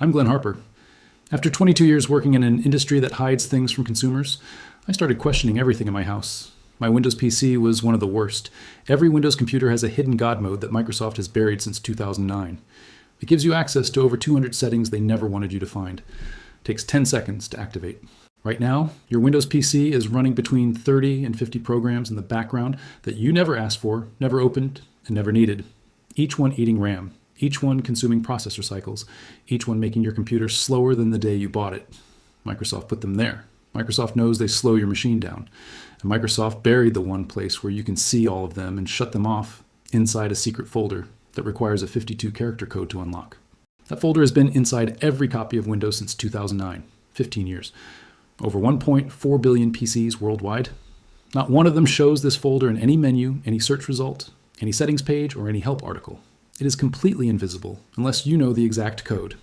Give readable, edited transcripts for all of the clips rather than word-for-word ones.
I'm Glenn Harper. After 22 years working in an industry that hides things from consumers, I started questioning everything in my house. My Windows PC was one of the worst. Every Windows computer has a hidden God mode that Microsoft has buried since 2009. It gives you access to over 200 settings they never wanted you to find. It takes 10 seconds to activate. Right now, your Windows PC is running between 30 and 50 programs in the background that you never asked for, never opened, and never needed. Each one eating RAM, each one consuming processor cycles, each one making your computer slower than the day you bought it. Microsoft put them there. Microsoft knows they slow your machine down. And Microsoft buried the one place where you can see all of them and shut them off inside a secret folder that requires a 52-character code to unlock. That folder has been inside every copy of Windows since 2009, 15 years. Over 1.4 billion PCs worldwide. Not one of them shows this folder in any menu, any search result, any settings page, or any help article. It is completely invisible unless you know the exact code.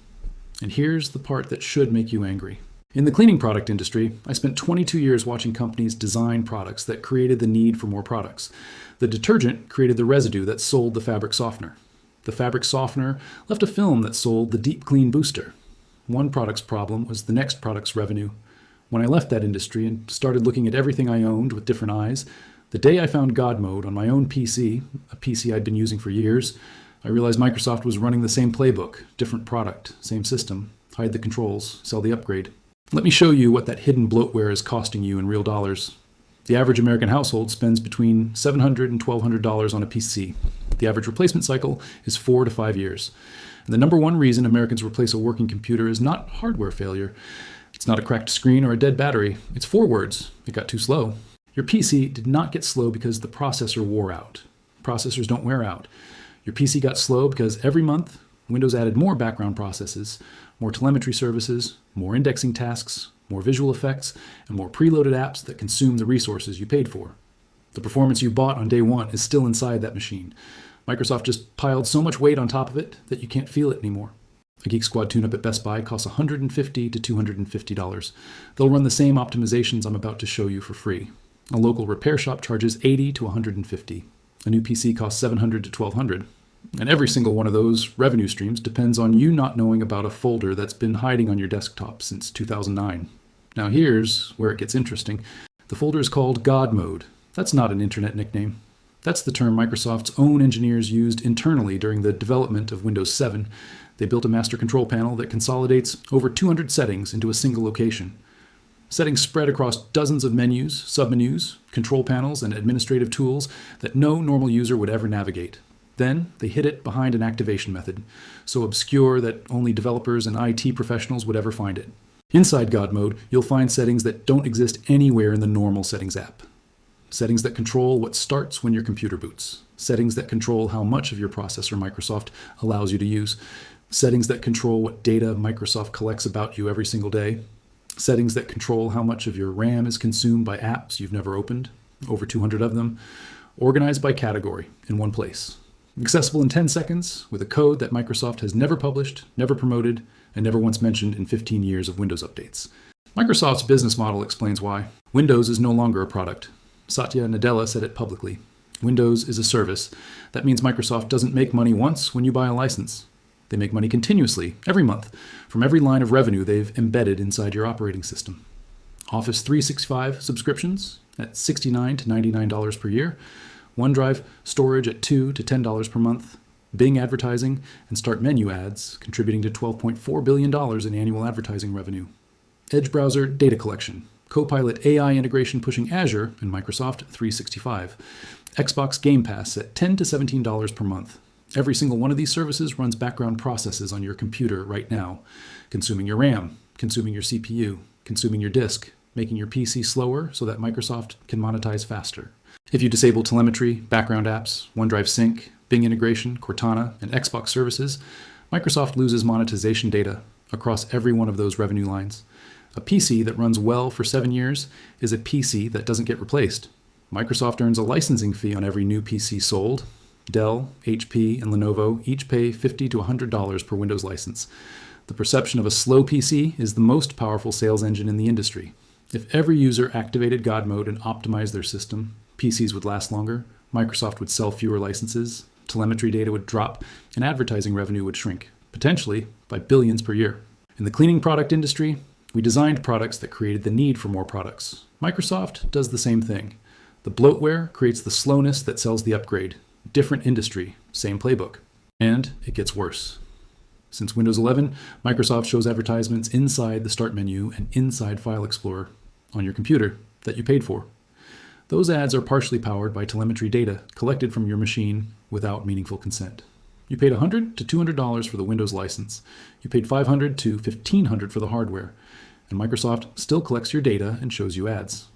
And here's the part that should make you angry. In the cleaning product industry, I spent 22 years watching companies design products that created the need for more products. The detergent created the residue that sold the fabric softener. The fabric softener left a film that sold the deep clean booster. One product's problem was the next product's revenue. When I left that industry and started looking at everything I owned with different eyes, the day I found God mode on my own PC, a PC I'd been using for years, I realized Microsoft was running the same playbook, different product, same system, hide the controls, sell the upgrade. Let me show you what that hidden bloatware is costing you in real dollars. The average American household spends between $700 and $1,200 on a PC. The average replacement cycle is 4 to 5 years. And the number one reason Americans replace a working computer is not hardware failure. It's not a cracked screen or a dead battery. It's 4 words. It got too slow. Your PC did not get slow because the processor wore out. Processors don't wear out. Your PC got slow because every month, Windows added more background processes, more telemetry services, more indexing tasks, more visual effects, and more preloaded apps that consume the resources you paid for. The performance you bought on day one is still inside that machine. Microsoft just piled so much weight on top of it that you can't feel it anymore. A Geek Squad tune-up at Best Buy costs $150 to $250. They'll run the same optimizations I'm about to show you for free. A local repair shop charges $80 to $150. A new PC costs $700 to $1,200. And every single one of those revenue streams depends on you not knowing about a folder that's been hiding on your desktop since 2009. Now here's where it gets interesting. The folder is called God mode. That's not an internet nickname. That's the term Microsoft's own engineers used internally during the development of Windows 7. They built a master control panel that consolidates over 200 settings into a single location. Settings spread across dozens of menus, submenus, control panels, and administrative tools that no normal user would ever navigate. Then they hid it behind an activation method, so obscure that only developers and IT professionals would ever find it. Inside God mode, you'll find settings that don't exist anywhere in the normal settings app. Settings that control what starts when your computer boots. Settings that control how much of your processor Microsoft allows you to use. Settings that control what data Microsoft collects about you every single day. Settings that control how much of your RAM is consumed by apps you've never opened, over 200 of them, organized by category in one place. Accessible in 10 seconds with a code that Microsoft has never published, never promoted, and never once mentioned in 15 years of Windows updates. Microsoft's business model explains why. Windows is no longer a product. Satya Nadella said it publicly. Windows is a service. That means Microsoft doesn't make money once when you buy a license. They make money continuously, every month, from every line of revenue they've embedded inside your operating system. Office 365 subscriptions at $69 to $99 per year. OneDrive storage at $2 to $10 per month. Bing advertising and Start Menu ads contributing to $12.4 billion in annual advertising revenue. Edge browser data collection. Copilot AI integration pushing Azure and Microsoft 365. Xbox Game Pass at $10 to $17 per month. Every single one of these services runs background processes on your computer right now, consuming your RAM, consuming your CPU, consuming your disk, making your PC slower so that Microsoft can monetize faster. If you disable telemetry, background apps, OneDrive Sync, Bing integration, Cortana, and Xbox services, Microsoft loses monetization data across every one of those revenue lines. A PC that runs well for 7 years is a PC that doesn't get replaced. Microsoft earns a licensing fee on every new PC sold. Dell, HP, and Lenovo each pay $50 to $100 per Windows license. The perception of a slow PC is the most powerful sales engine in the industry. If every user activated God mode and optimized their system, PCs would last longer, Microsoft would sell fewer licenses, telemetry data would drop, and advertising revenue would shrink, potentially by billions per year. In the cleaning product industry, we designed products that created the need for more products. Microsoft does the same thing. The bloatware creates the slowness that sells the upgrade. Different industry, same playbook. And it gets worse. Since Windows 11, Microsoft shows advertisements inside the Start menu and inside File Explorer on your computer that you paid for. Those ads are partially powered by telemetry data collected from your machine without meaningful consent. You paid $100 to $200 for the Windows license. You paid $500 to $1,500 for the hardware. And Microsoft still collects your data and shows you ads.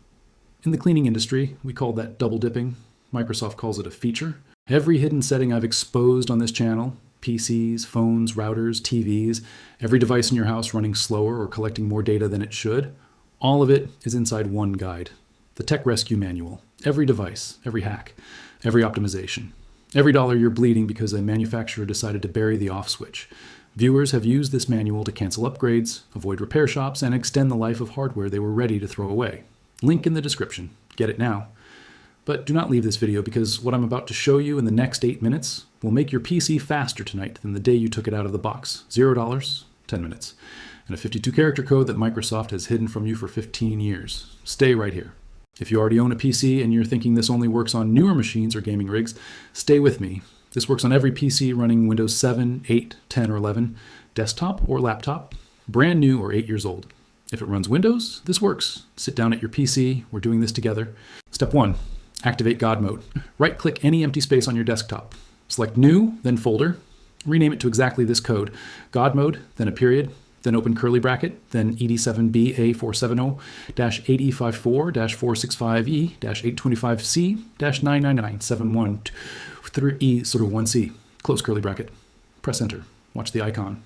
In the cleaning industry, we call that double dipping. Microsoft calls it a feature. Every hidden setting I've exposed on this channel, PCs, phones, routers, TVs, every device in your house running slower or collecting more data than it should, all of it is inside one guide. The Tech Rescue Manual. Every device, every hack, every optimization. Every dollar you're bleeding because a manufacturer decided to bury the off switch. Viewers have used this manual to cancel upgrades, avoid repair shops, and extend the life of hardware they were ready to throw away. Link in the description. Get it now. But do not leave this video because what I'm about to show you in the next 8 minutes will make your PC faster tonight than the day you took it out of the box. $0, 10 minutes. And a 52-character code that Microsoft has hidden from you for 15 years. Stay right here. If you already own a PC and you're thinking this only works on newer machines or gaming rigs, stay with me. This works on every PC running Windows 7, 8, 10, or 11, desktop or laptop, brand new or 8 years old. If it runs Windows, this works. Sit down at your PC. We're doing this together. Step 1. Activate God mode. Right-click any empty space on your desktop. Select New, then Folder. Rename it to exactly this code. God mode, then a period, then open curly bracket, then ED7B A470-885-465E-825C-99971-3E1C. Close curly bracket. Press Enter. Watch the icon.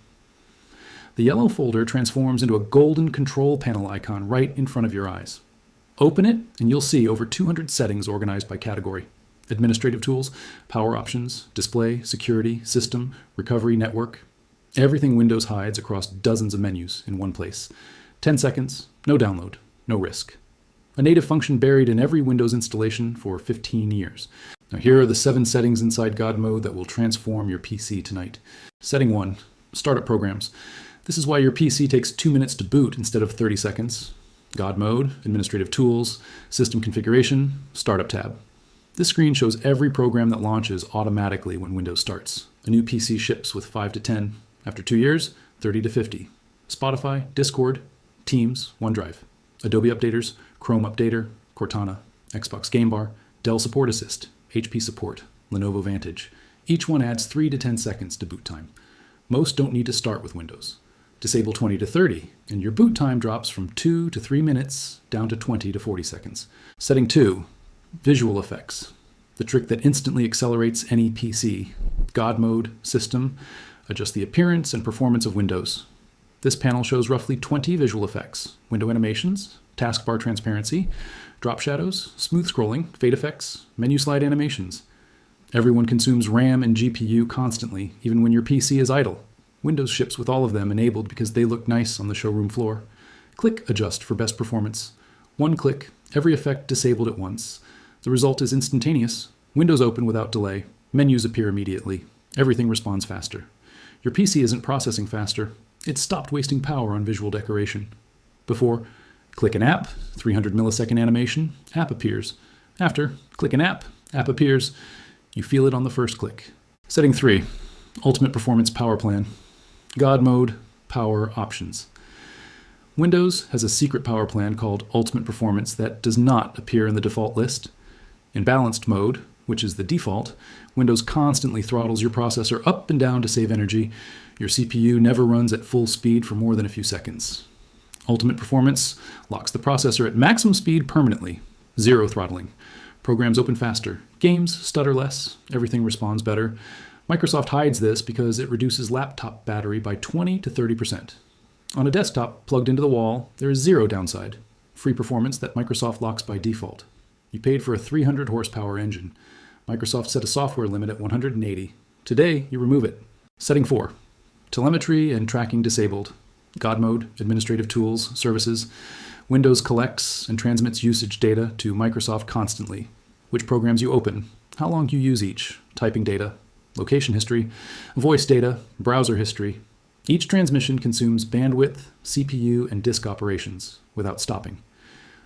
The yellow folder transforms into a golden control panel icon right in front of your eyes. Open it, and you'll see over 200 settings organized by category. Administrative tools, power options, display, security, system, recovery, network. Everything Windows hides across dozens of menus in one place. 10 seconds, no download, no risk. A native function buried in every Windows installation for 15 years. Now here are the 7 settings inside God mode that will transform your PC tonight. Setting 1, startup programs. This is why your PC takes 2 minutes to boot instead of 30 seconds. God mode, administrative tools, system configuration, startup tab. This screen shows every program that launches automatically when Windows starts. A new PC ships with 5 to 10. After 2 years, 30 to 50. Spotify, Discord, Teams, OneDrive. Adobe Updaters, Chrome Updater, Cortana, Xbox Game Bar, Dell Support Assist, HP Support, Lenovo Vantage. Each one adds 3 to 10 seconds to boot time. Most don't need to start with Windows. Disable 20 to 30, and your boot time drops from 2 to 3 minutes down to 20 to 40 seconds. Setting 2, visual effects. The trick that instantly accelerates any PC. God mode, system, adjust the appearance and performance of Windows. This panel shows roughly 20 visual effects, window animations, taskbar transparency, drop shadows, smooth scrolling, fade effects, menu slide animations. Everyone consumes RAM and GPU constantly, even when your PC is idle. Windows ships with all of them enabled because they look nice on the showroom floor. Click Adjust for best performance. One click, every effect disabled at once. The result is instantaneous. Windows open without delay. Menus appear immediately. Everything responds faster. Your PC isn't processing faster. It's stopped wasting power on visual decoration. Before, click an app, 300 millisecond animation, app appears. After, click an app, app appears. You feel it on the first click. Setting 3, Ultimate Performance Power Plan. God mode, power options. Windows has a secret power plan called Ultimate Performance that does not appear in the default list. In balanced mode, which is the default, Windows constantly throttles your processor up and down to save energy. Your CPU never runs at full speed for more than a few seconds. Ultimate Performance locks the processor at maximum speed permanently. Zero throttling. Programs open faster. Games stutter less. Everything responds better. Microsoft hides this because it reduces laptop battery by 20 to 30%. On a desktop plugged into the wall, there is zero downside. Free performance that Microsoft locks by default. You paid for a 300 horsepower engine. Microsoft set a software limit at 180. Today, you remove it. Setting 4, telemetry and tracking disabled. God mode, administrative tools, services. Windows collects and transmits usage data to Microsoft constantly. Which programs you open, how long you use each, typing data, location history, voice data, browser history. Each transmission consumes bandwidth, CPU, and disk operations without stopping.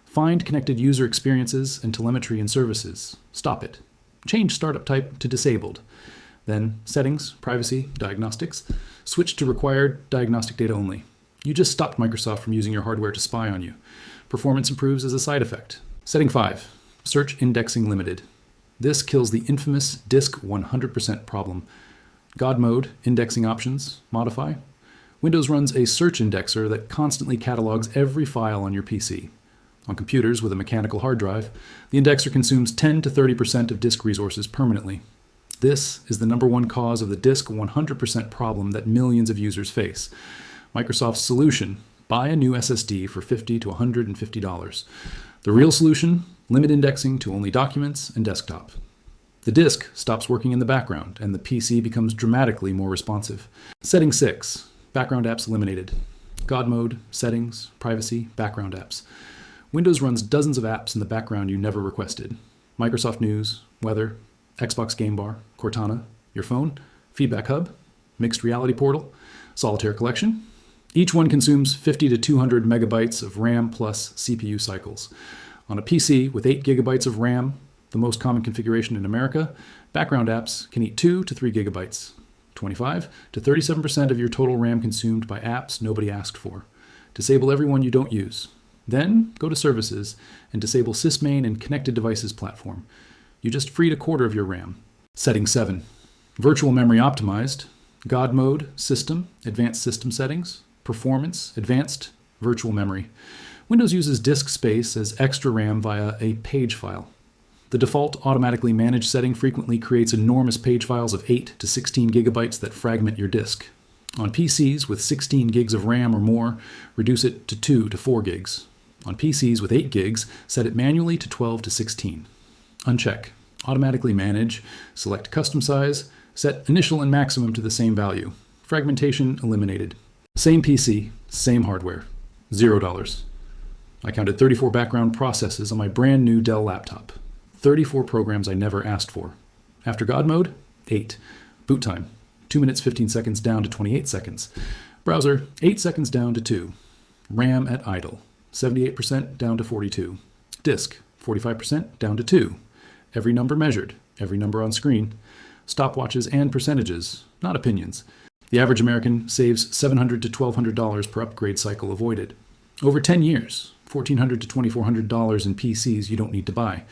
Find connected user experiences and telemetry and services. Stop it. Change startup type to disabled. Then settings, privacy, diagnostics. Switch to required diagnostic data only. You just stopped Microsoft from using your hardware to spy on you. Performance improves as a side effect. Setting 5, search indexing limited. This kills the infamous disk 100% problem. God mode, indexing options, modify. Windows runs a search indexer that constantly catalogs every file on your PC. On computers with a mechanical hard drive, the indexer consumes 10 to 30% of disk resources permanently. This is the #1 cause of the disk 100% problem that millions of users face. Microsoft's solution: buy a new SSD for $50 to $150. The real solution: limit indexing to only documents and desktop. The disk stops working in the background, and the PC becomes dramatically more responsive. Setting 6, background apps eliminated. God mode, settings, privacy, background apps. Windows runs dozens of apps in the background you never requested. Microsoft News, Weather, Xbox Game Bar, Cortana, your phone, Feedback Hub, Mixed Reality Portal, Solitaire Collection. Each one consumes 50 to 200 megabytes of RAM plus CPU cycles. On a PC with 8 gigabytes of RAM, the most common configuration in America, background apps can eat 2 to 3 gigabytes. 25 to 37% of your total RAM consumed by apps nobody asked for. Disable every one you don't use. Then go to Services and disable Sysmain and Connected Devices platform. You just freed a quarter of your RAM. Setting 7, virtual memory optimized. God mode, system, advanced system settings, performance, advanced, virtual memory. Windows uses disk space as extra RAM via a page file. The default automatically managed setting frequently creates enormous page files of 8 to 16 gigabytes that fragment your disk. On PCs with 16 gigs of RAM or more, reduce it to 2 to 4 gigs. On PCs with 8 gigs, set it manually to 12 to 16. Uncheck. Automatically manage. Select custom size. Set initial and maximum to the same value. Fragmentation eliminated. Same PC, same hardware. $0. I counted 34 background processes on my brand new Dell laptop. 34 programs I never asked for. After God mode, 8. Boot time, 2 minutes 15 seconds down to 28 seconds. Browser, 8 seconds down to 2. RAM at idle, 78% down to 42. Disk, 45% down to 2. Every number measured, every number on screen. Stopwatches and percentages, not opinions. The average American saves $700 to $1,200 per upgrade cycle avoided. Over 10 years, $1,400 to $2,400 in PCs you don't need to buy.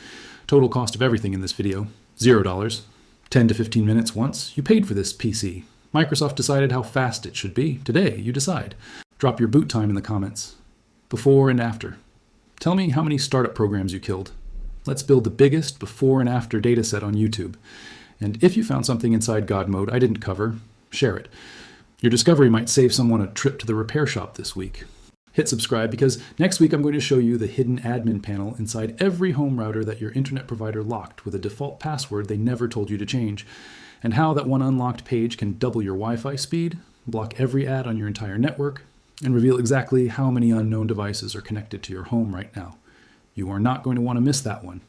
Total cost of everything in this video, $0. 10 to 15 minutes once, you paid for this PC. Microsoft decided how fast it should be. Today, you decide. Drop your boot time in the comments. Before and after. Tell me how many startup programs you killed. Let's build the biggest before and after dataset on YouTube. And if you found something inside God mode I didn't cover, share it. Your discovery might save someone a trip to the repair shop this week. Hit subscribe because next week I'm going to show you the hidden admin panel inside every home router that your internet provider locked with a default password they never told you to change, and how that one unlocked page can double your Wi-Fi speed, block every ad on your entire network, and reveal exactly how many unknown devices are connected to your home right now. You are not going to want to miss that one.